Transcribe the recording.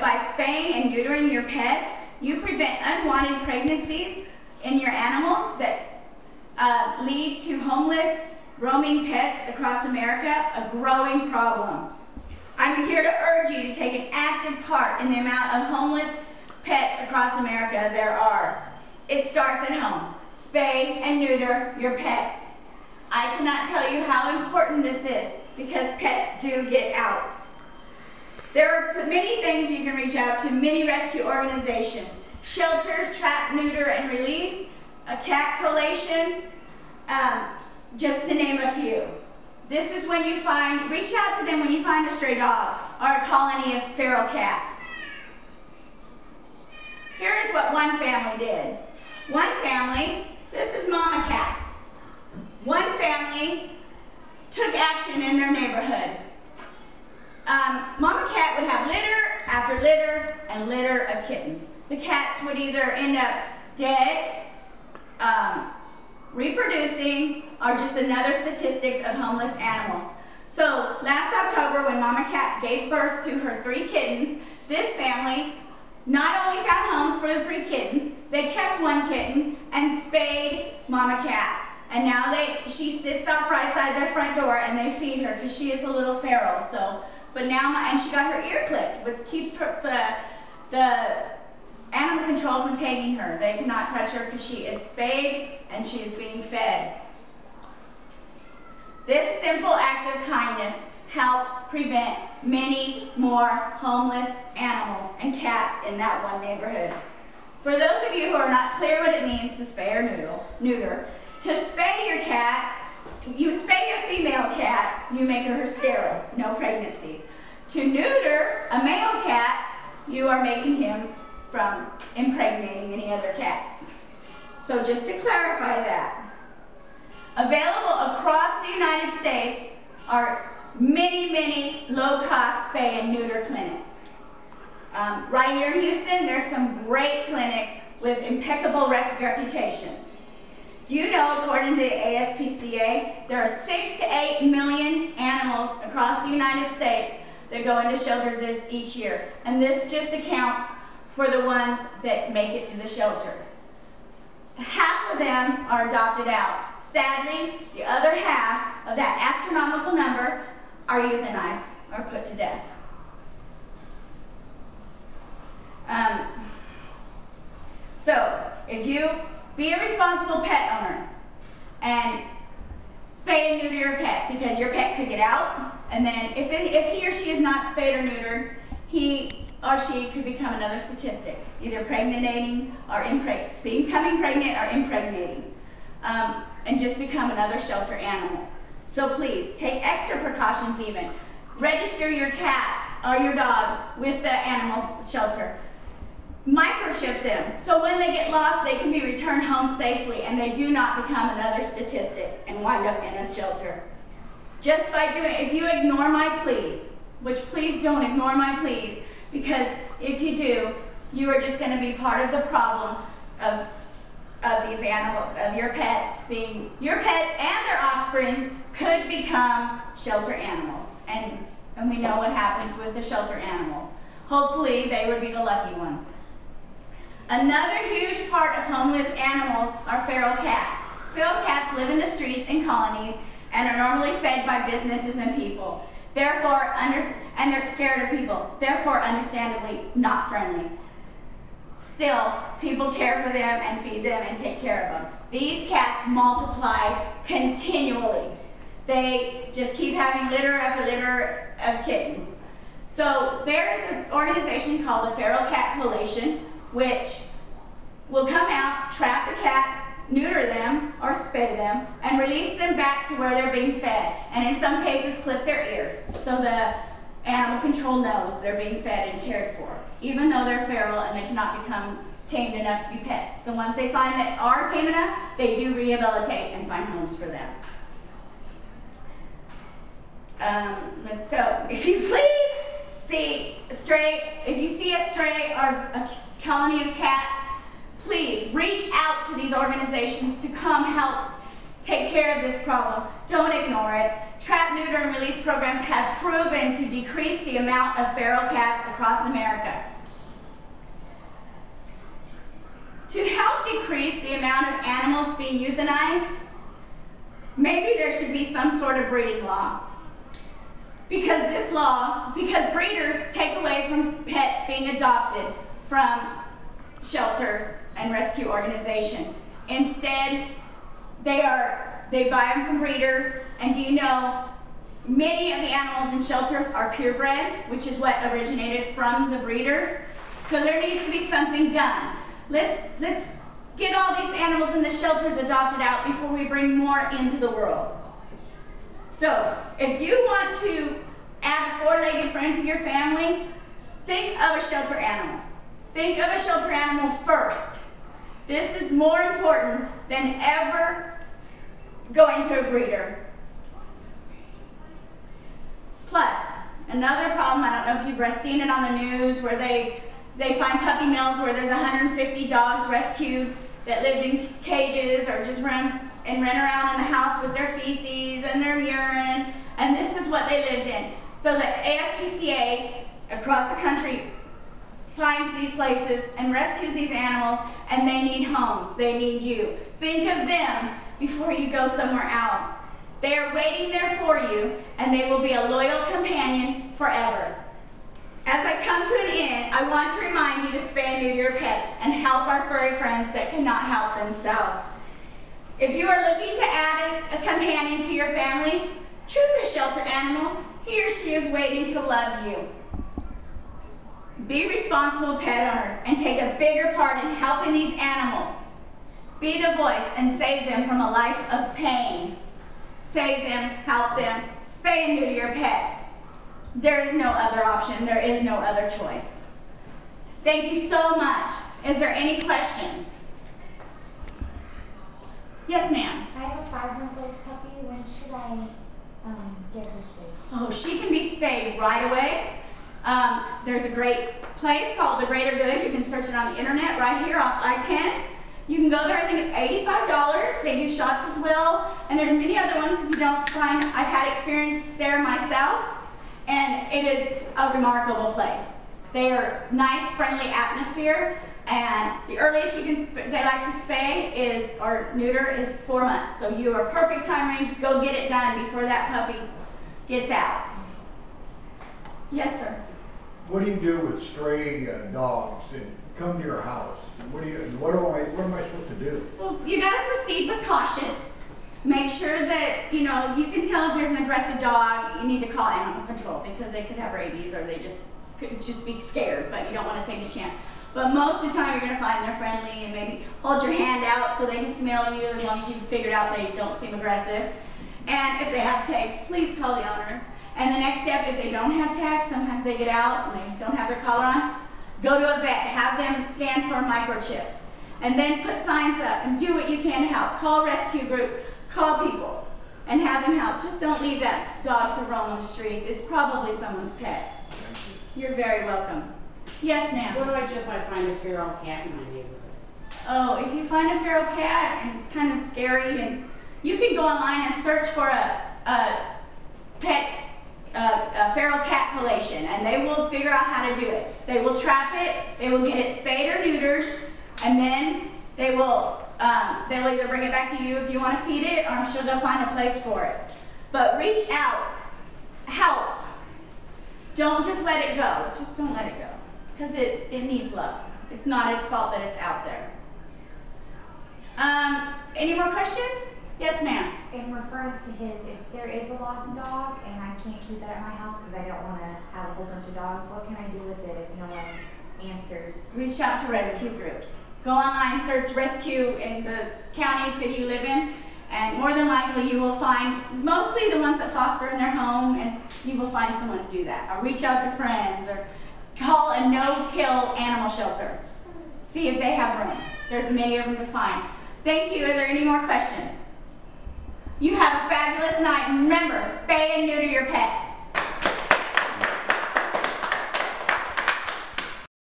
by spaying and neutering your pets, you prevent unwanted pregnancies in your animals that lead to homeless, roaming pets across America, a growing problem. I'm here to urge you to take an active part in the amount of homeless pets across America there are. It starts at home. Spay and neuter your pets. I cannot tell you how important this is because pets do get out. There are many things you can reach out to, many rescue organizations, shelters, trap, neuter, and release, cat collations, just to name a few. This is when you reach out to them when you find a stray dog or a colony of feral cats. Here is what one family did. One family, this is Mama Cat. One family took action in their neighborhood. Mama Cat would have litter after litter and litter of kittens. The cats would either end up dead, reproducing, or just another statistics of homeless animals. So last October when Mama Cat gave birth to her 3 kittens, this family not only found homes for the 3 kittens, they kept 1 kitten and spayed Mama Cat. And now she sits outside their front door and they feed her because she is a little feral. So, but now, and she got her ear clipped, which keeps the animal control from taking her. They cannot touch her because she is spayed and she is being fed. This simple act of kindness helped prevent many more homeless animals and cats in that one neighborhood. For those of you who are not clear what it means to spay or neuter, to spay your cat, you spay a female cat, you make her sterile, no pregnancies. To neuter a male cat, you are making him from impregnating any other cats. So just to clarify that. Available across the United States are many, many low-cost spay and neuter clinics. Right here in Houston, there's some great clinics with impeccable reputations. Do you know, according to the ASPCA, there are 6 to 8 million animals across the United States that go into shelters each year. And this just accounts for the ones that make it to the shelter. Half of them are adopted out. Sadly, the other half of that astronomical number are euthanized or put to death. So, if you be a responsible pet owner and spay and neuter your pet, because your pet could get out, and then if he or she is not spayed or neutered, he or she could become another statistic, either pregnating or becoming pregnant or impregnating, and just become another shelter animal. So please, take extra precautions even. Register your cat or your dog with the animal shelter. Microchip them, so when they get lost, they can be returned home safely and they do not become another statistic and wind up in a shelter. Just by doing, if you ignore my pleas, which please don't ignore my pleas, because if you do, you are just going to be part of the problem of these animals, of your pets and their offsprings could become shelter animals. And we know what happens with the shelter animals. Hopefully they would be the lucky ones. Another huge part of homeless animals are feral cats. Feral cats live in the streets in colonies and are normally fed by businesses and people. Therefore, and they're scared of people, therefore understandably not friendly. Still, people care for them and feed them and take care of them. These cats multiply continually. They just keep having litter after litter of kittens. So there is an organization called the Feral Cat Coalition, which will come out, trap the cats, neuter them or spay them, and release them back to where they're being fed. And in some cases, clip their ears so the animal control knows they're being fed and cared for, even though they're feral and they cannot become tamed enough to be pets. The ones they find that are tame enough, they do rehabilitate and find homes for them. So if you please see a stray, if you see a stray or a colony of cats, please reach out to these organizations to come help take care of this problem. Don't ignore it. Trap, neuter, and release programs have proven to decrease the amount of feral cats across America. to help decrease the amount of animals being euthanized, maybe there should be some sort of breeding law. Because breeders take away from pets being adopted from shelters and rescue organizations. Instead, they buy them from breeders, and do you know, many of the animals in shelters are purebred, which is what originated from the breeders. So there needs to be something done. Let's get all these animals in the shelters adopted out before we bring more into the world. So if you want to add a four-legged friend to your family, think of a shelter animal. Think of a shelter animal first. This is more important than ever going to a breeder. Plus, another problem, I don't know if you've seen it on the news, where they find puppy mills where there's 150 dogs rescued that lived in cages or just run around in the house with their feces and their urine, and this is what they lived in. So the ASPCA across the country finds these places and rescues these animals, and they need homes. They need you. Think of them before you go somewhere else. They are waiting there for you, and they will be a loyal companion forever. As I come to an end, I want to remind you to spay and neuter your pets and help our furry friends that cannot help themselves. If you are looking to add a companion to your family, choose a shelter animal. He or she is waiting to love you. Be responsible pet owners and take a bigger part in helping these animals. Be the voice and save them from a life of pain. Save them, help them, spay and neuter your pets. There is no other option. There is no other choice. Thank you so much. Is there any questions? Yes, ma'am. I have a 5-month-old puppy. When should I get her spayed? Oh, she can be spayed right away. There's a great place called The Greater Good. You can search it on the internet right here off I-10. You can go there. I think it's $85. They do shots as well. And there's many other ones if you don't find. I've had experience there myself. And it is a remarkable place. They are nice, friendly atmosphere, and the earliest they like to spay or neuter is 4 months. So you are perfect time range. Go get it done before that puppy gets out. Yes, sir. What do you do with stray dogs that come to your house? What am I supposed to do? Well, you got to proceed with caution. Make sure that, you can tell if there's an aggressive dog. You need to call animal control because they could have rabies or they could just be scared, but you don't want to take a chance. But most of the time you're going to find they're friendly, and maybe hold your hand out so they can smell you as long as you've figured out they don't seem aggressive. And if they have tags, please call the owners. And the next step, if they don't have tags, sometimes they get out and they don't have their collar on, go to a vet, have them scan for a microchip. And then put signs up and do what you can to help. Call rescue groups. Call people and have them help. Just don't leave that dog to roam on the streets. It's probably someone's pet. You're very welcome. Yes, ma'am. What do I do if I find a feral cat in my neighborhood? Oh, if you find a feral cat and it's kind of scary, and you can go online and search for a feral cat collation, and they will figure out how to do it. They will trap it, they will get it spayed or neutered, and then they'll either bring it back to you if you want to feed it, or I'm sure they'll find a place for it. But reach out, help. Don't just let it go. Just don't let it go, because it needs love. It's not its fault that it's out there. Any more questions? Yes, ma'am. In reference to if there is a lost dog and I can't keep it at my house because I don't want to have a whole bunch of dogs, what can I do with it if no one answers? Reach out to rescue groups. Go online, search rescue in the county, city you live in, and more than likely you will find mostly the ones that foster in their home, and you will find someone to do that. Or reach out to friends, or call a no-kill animal shelter. See if they have room. There's many of them to find. Thank you. Are there any more questions? You have a fabulous night. Remember, spay and neuter your pets.